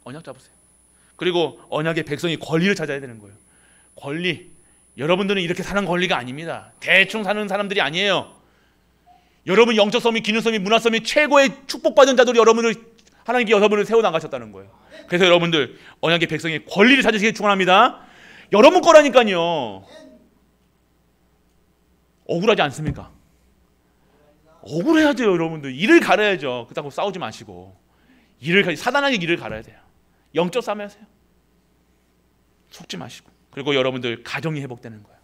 언약 잡으세요. 그리고 언약의 백성이 권리를 찾아야 되는 거예요. 권리. 여러분들은 이렇게 사는 권리가 아닙니다. 대충 사는 사람들이 아니에요. 여러분 영적 섬이, 기능 섬이, 문화 섬이 최고의 축복받은 자들이 하나님께 여러분을 세워나가셨다는 거예요. 그래서 여러분들 언약의 백성의 권리를 찾으시길 축원합니다. 여러분 거라니까요. 억울하지 않습니까? 억울해야죠. 여러분들 일을 갈아야죠. 그렇다고 싸우지 마시고 사단에게 일을 갈아야 돼요. 영적 싸움 하세요. 속지 마시고. 그리고 여러분들 가정이 회복되는 거예요.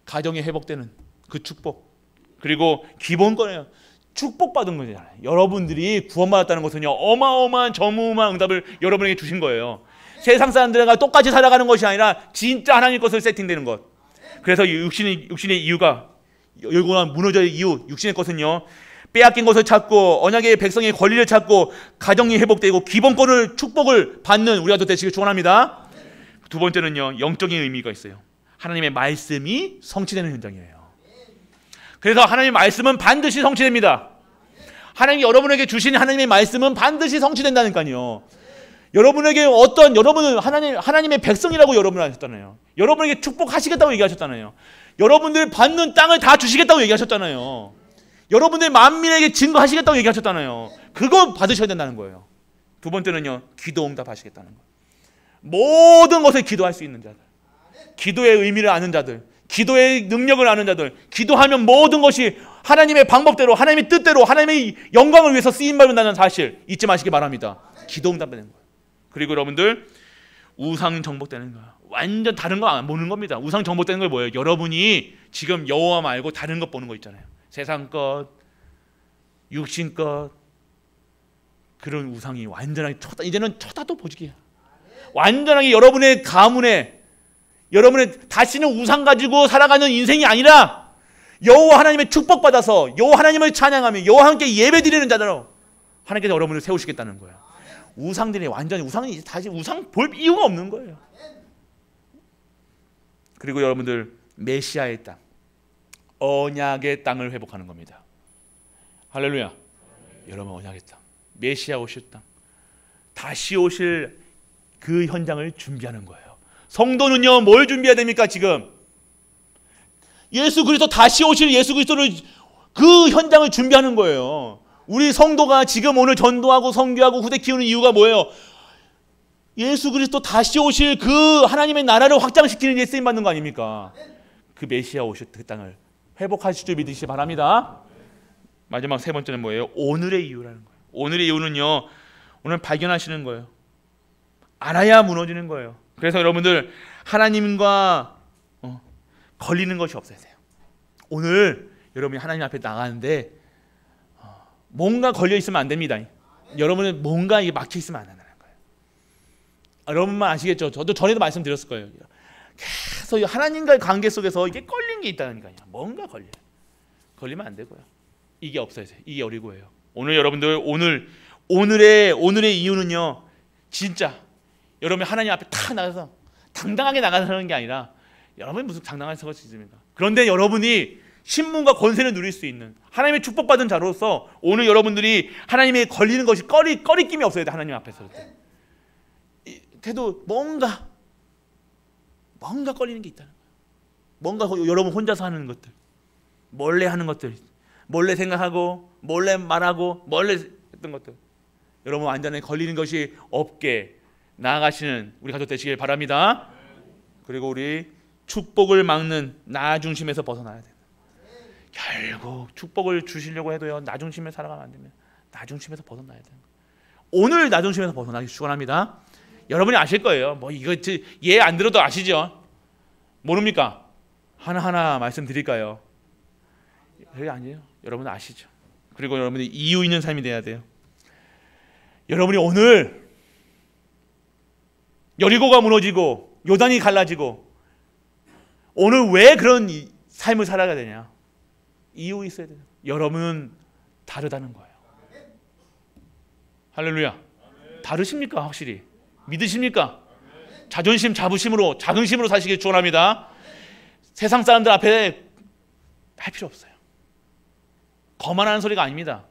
가정이 회복되는 그 축복. 그리고 기본권이에요. 축복받은 거잖아요. 여러분들이 구원받았다는 것은요 어마어마한 전무후무한 응답을 여러분에게 주신 거예요. 세상 사람들과 똑같이 살아가는 것이 아니라 진짜 하나님 것을 세팅되는 것. 그래서 육신의 이유가 여리고가 무너져의 이유, 육신의 것은요 빼앗긴 것을 찾고 언약의 백성의 권리를 찾고 가정이 회복되고 기본권을 축복을 받는 우리가 되시길 축원합니다. 두 번째는요 영적인 의미가 있어요. 하나님의 말씀이 성취되는 현장이에요. 그래서 하나님의 말씀은 반드시 성취됩니다. 하나님이 여러분에게 주신 하나님의 말씀은 반드시 성취된다니까요. 여러분은 하나님의 백성이라고 여러분을 하셨잖아요. 여러분에게 축복하시겠다고 얘기하셨잖아요. 여러분들 받는 땅을 다 주시겠다고 얘기하셨잖아요. 여러분들 만민에게 증거하시겠다고 얘기하셨잖아요. 그거 받으셔야 된다는 거예요. 두 번째는요 기도 응답하시겠다는 거예요. 모든 것을 기도할 수 있는 자들, 기도의 의미를 아는 자들, 기도의 능력을 아는 자들, 기도하면 모든 것이 하나님의 방법대로, 하나님의 뜻대로, 하나님의 영광을 위해서 쓰임받는다는 사실 잊지 마시기 바랍니다. 기도 응답되는 거예요. 그리고 여러분들 우상 정복되는 거예요. 완전 다른 거 안 보는 겁니다. 우상 정복되는 걸 뭐예요? 여러분이 지금 여호와 말고 다른 것 보는 거 있잖아요. 세상 것, 육신 것, 그런 우상이 완전하게 이제는 쳐다도 보지게 완전하게 여러분의 가문에, 여러분의 다시는 우상 가지고 살아가는 인생이 아니라 여호와 하나님의 축복받아서 여호와 하나님을 찬양하며 여호와 함께 예배드리는 자로 하나님께서 여러분을 세우시겠다는 거예요. 우상들이 완전히 우상이 이제 다시 우상 볼 이유가 없는 거예요. 그리고 여러분들 메시아의 땅, 언약의 땅을 회복하는 겁니다. 할렐루야. 여러분 언약의 땅, 메시아 오실 땅, 다시 오실 그 현장을 준비하는 거예요. 성도는요 뭘 준비해야 됩니까? 지금 예수 그리스도 다시 오실 예수 그리스도를 그 현장을 준비하는 거예요. 우리 성도가 지금 오늘 전도하고 선교하고 후대 키우는 이유가 뭐예요? 예수 그리스도 다시 오실 그 하나님의 나라를 확장시키는 데 쓰임 받는 거 아닙니까? 그 메시아 오실 그 땅을 회복하실 줄 믿으시기 바랍니다. 마지막 세 번째는 뭐예요? 오늘의 이유라는 거예요. 오늘의 이유는요, 오늘 발견하시는 거예요. 알아야 무너지는 거예요. 그래서 여러분들 하나님과 걸리는 것이 없어야 돼요. 오늘 여러분이 하나님 앞에 나가는데 뭔가 걸려 있으면 안 됩니다. 여러분은 뭔가 이게 막혀 있으면 안 된다는 거예요. 여러분만 아시겠죠? 저도 전에도 말씀드렸을 거예요. 계속 하나님과의 관계 속에서 이게 걸린 게 있다니까요. 뭔가 걸리면 안 되고요. 이게 없어야 돼요. 이게 어리고예요. 오늘 여러분들 오늘의 이유는요, 진짜 여러분이 하나님 앞에 탁 나가서 당당하게 나가는 게 아니라, 여러분이 무슨 당당하게 서갈 수 있습니까? 그런데 여러분이 신분과 권세를 누릴 수 있는 하나님의 축복받은 자로서 오늘 여러분들이 하나님의 걸리는 것이 꺼리낌이 없어야 돼. 하나님 앞에서 그래도 뭔가 걸리는 게 있다는 거예요. 뭔가 여러분 혼자서 하는 것들, 몰래 하는 것들, 몰래 생각하고 몰래 말하고 몰래 했던 것들, 여러분 완전히 걸리는 것이 없게 나아가시는 우리 가족 되시길 바랍니다. 그리고 우리 축복을 막는 나 중심에서 벗어나야 돼요. 결국 축복을 주시려고 해도요, 나 중심에 살아가면 안 됩니다. 나 중심에서 벗어나야 돼요. 오늘 나 중심에서 벗어나기 축원합니다. 여러분이 아실 거예요. 뭐 이거 예 안 들어도 아시죠? 모릅니까? 하나하나 말씀드릴까요? 그게 아니에요. 여러분 아시죠? 그리고 여러분이 이유 있는 삶이 돼야 돼요. 여러분이 오늘 여리고가 무너지고 요단이 갈라지고 오늘 왜 그런 삶을 살아가야 되냐? 이유 있어야 돼요. 여러분은 다르다는 거예요. 할렐루야. 다르십니까? 확실히 믿으십니까? 자존심, 자부심으로, 자긍심으로 사시길 축원합니다. 세상 사람들 앞에 할 필요 없어요. 거만하는 소리가 아닙니다.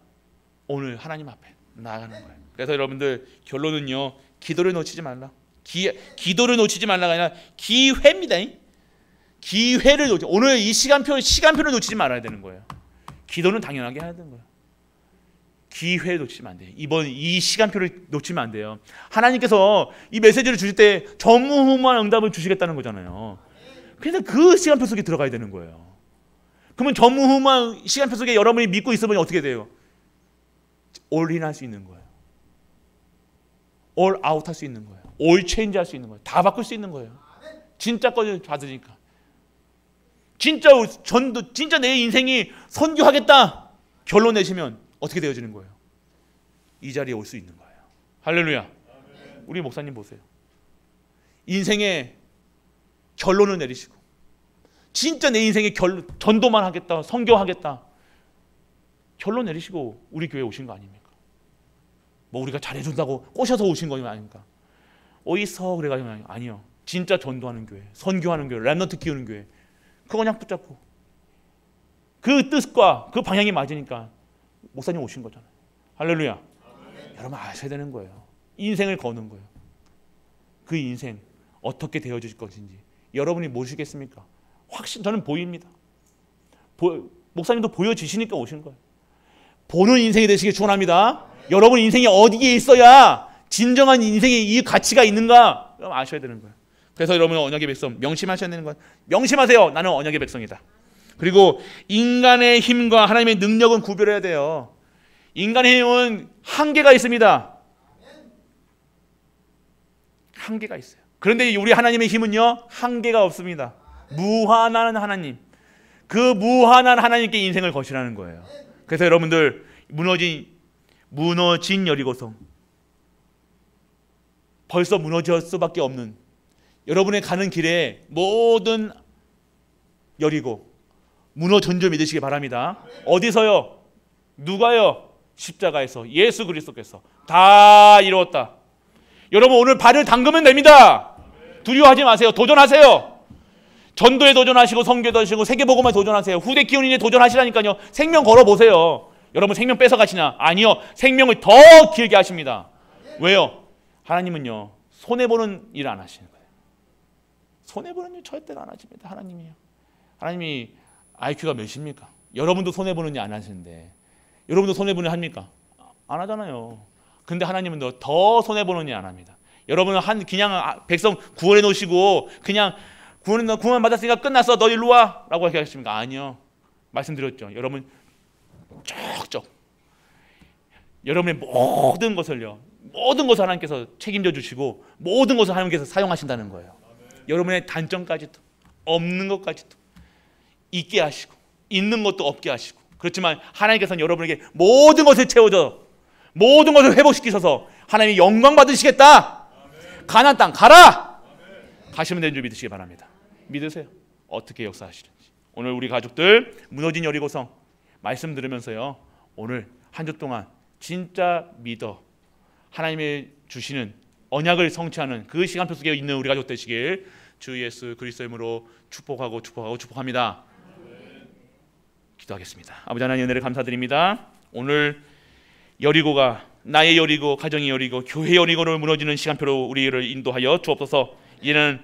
오늘 하나님 앞에 나아가는 거예요. 그래서 여러분들 결론은요, 기도를 놓치지 말라. 기도를 놓치지 말라가 아니라 기회입니다. 기회를 놓치. 오늘 이 시간표를 놓치지 말아야 되는 거예요. 기도는 당연하게 해야 되는 거예요. 기회를 놓치면 안 돼요. 이번 이 시간표를 놓치면 안 돼요. 하나님께서 이 메시지를 주실 때 전무후무한 응답을 주시겠다는 거잖아요. 그래서 그 시간표 속에 들어가야 되는 거예요. 그러면 전무후무한 시간표 속에 여러분이 믿고 있으면 어떻게 돼요? 올인 할 수 있는 거예요. 올 아웃 할 수 있는 거예요. 올 체인지 할 수 있는 거예요. 다 바꿀 수 있는 거예요. 진짜 거를 받으니까. 진짜 내 인생이 선교하겠다 결론 내시면 어떻게 되어지는 거예요? 이 자리에 올 수 있는 거예요. 할렐루야. 우리 목사님 보세요. 인생의 결론을 내리시고 진짜 내 인생의 전도만 하겠다, 선교하겠다 결론 내리시고 우리 교회에 오신 거 아닙니까? 뭐 우리가 잘해준다고 꼬셔서 오신 거 아닙니까? 어디서 그래가지고 아니요. 진짜 전도하는 교회, 선교하는 교회, 렘넌트 키우는 교회, 그거 그냥 붙잡고 그 뜻과 그 방향이 맞으니까 목사님 오신 거잖아요. 할렐루야. 아멘. 여러분 아셔야 되는 거예요. 인생을 거는 거예요. 그 인생 어떻게 되어질 것인지 여러분이 모르시겠습니까? 확신 저는 보입니다. 목사님도 보여지시니까 오신 거예요. 보는 인생이 되시길 축원합니다. 여러분 인생이 어디에 있어야 진정한 인생의 이 가치가 있는가? 그럼 아셔야 되는 거예요. 그래서 여러분 언약의 백성 명심하셔야 되는 거예요. 명심하세요. 나는 언약의 백성이다. 그리고 인간의 힘과 하나님의 능력은 구별해야 돼요. 인간의 힘은 한계가 있습니다. 한계가 있어요. 그런데 우리 하나님의 힘은요, 한계가 없습니다. 무한한 하나님, 그 무한한 하나님께 인생을 거시라는 거예요. 그래서 여러분들 무너진 여리고성, 벌써 무너질 수밖에 없는 여러분의 가는 길에 모든 여리고 무너진 줄 믿으시기 바랍니다. 어디서요? 누가요? 십자가에서, 예수 그리스도께서 다 이루었다. 여러분 오늘 발을 담그면 됩니다. 두려워하지 마세요. 도전하세요. 전도에 도전하시고 선교도 하시고 세계복음에 도전하세요. 후대 기운인에 도전하시라니까요. 생명 걸어보세요. 여러분 생명 뺏어가시나? 아니요. 생명을 더 길게 하십니다. 왜요? 하나님은요, 손해보는 일 안 하시는 거예요. 손해보는 일 절대로 안 하십니다. 하나님이요. 하나님이 IQ가 몇입니까? 여러분도 손해보는 일 안 하시는데 여러분도 손해보는 일 합니까? 안 하잖아요. 근데 하나님은 더 손해보는 일 안 합니다. 여러분은 그냥 백성 구원해 놓으시고 그냥 구원 받았으니까 끝났어. 너 일로 와. 라고 하십니까? 아니요. 말씀드렸죠. 여러분 쩍쩍 여러분의 모든 것을 하나님께서 책임져 주시고 모든 것을 하나님께서 사용하신다는 거예요. 여러분의 단점까지도 없는 것까지도 있게 하시고 있는 것도 없게 하시고, 그렇지만 하나님께서는 여러분에게 모든 것을 채워줘 모든 것을 회복시키셔서 하나님이 영광 받으시겠다. 가나안 땅 가라. 가시면 되는 줄 믿으시기 바랍니다. 믿으세요. 어떻게 역사하시는지. 오늘 우리 가족들 무너진 여리고성 말씀 들으면서요, 오늘 한 주 동안 진짜 믿어 하나님의 주시는 언약을 성취하는 그 시간표 속에 있는 우리 가족 되시길 주 예수 그리스도의 이름으로 축복합니다. 기도하겠습니다. 아버지 하나님, 은혜를 감사드립니다. 오늘 여리고가 나의 여리고, 가정의 여리고, 교회 여리고를 무너지는 시간표로 우리를 인도하여 주옵소서. 이제는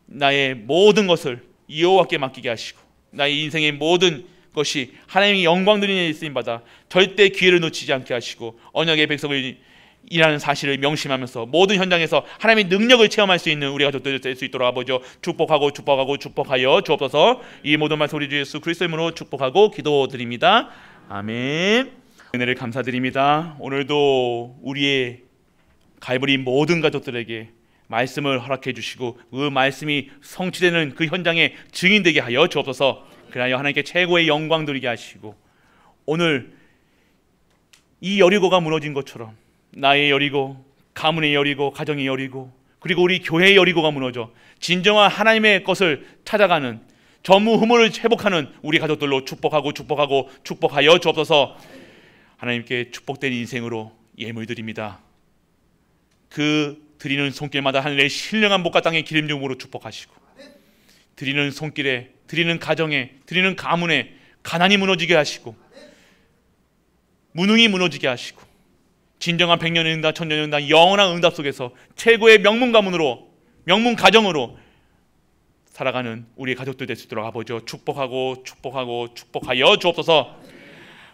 나의 모든 것을 여호와께 맡기게 하시고 나의 인생의 모든 것이 하나님의 영광 드리는 데 쓰임받아 절대 기회를 놓치지 않게 하시고 언약의 백성을 이라는 사실을 명심하면서 모든 현장에서 하나님의 능력을 체험할 수 있는 우리 가족들 될 수 있도록 아버지 축복하여 주옵소서. 이 모든 말씀 우리 주 예수 그리스도의 이름으로 축복하고 기도드립니다. 아멘. 은혜를 감사드립니다. 오늘도 우리의 갈보리 모든 가족들에게 말씀을 허락해 주시고 그 말씀이 성취되는 그 현장에 증인되게 하여 주옵소서. 그리하여 하나님께 최고의 영광 드리게 하시고 오늘 이 여리고가 무너진 것처럼 나의 여리고, 가문의 여리고, 가정의 여리고, 그리고 우리 교회의 여리고가 무너져 진정한 하나님의 것을 찾아가는 전무후무를 회복하는 우리 가족들로 축복하여 주옵소서. 하나님께 축복된 인생으로 예물 드립니다. 그 드리는 손길마다 하늘의 신령한 복과 땅의 기름짐으로 축복하시고 드리는 손길에, 드리는 가정에, 드리는 가문에 가난이 무너지게 하시고 무능이 무너지게 하시고 진정한 백년의 응답, 천년의 응답, 영원한 응답 속에서 최고의 명문 가문으로, 명문 가정으로 살아가는 우리 가족들 될 수 있도록 아버지 축복하여 주옵소서.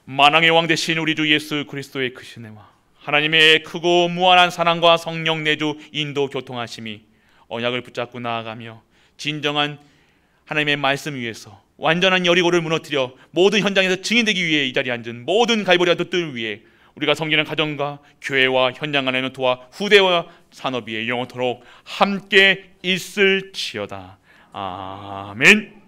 만왕의 왕 되신 우리 주 예수 그리스도의 크신 은혜와 하나님의 크고 무한한 사랑과 성령 내주 인도 교통하심이 언약을 붙잡고 나아가며 진정한 하나님의 말씀 위에서 완전한 여리고를 무너뜨려 모든 현장에서 증인되기 위해 이 자리에 앉은 모든 갈보리 가족들 위해 우리가 섬기는 가정과 교회와 현장 안에는 도와 후대와 산업위에 영원토록 함께 있을지어다. 아멘.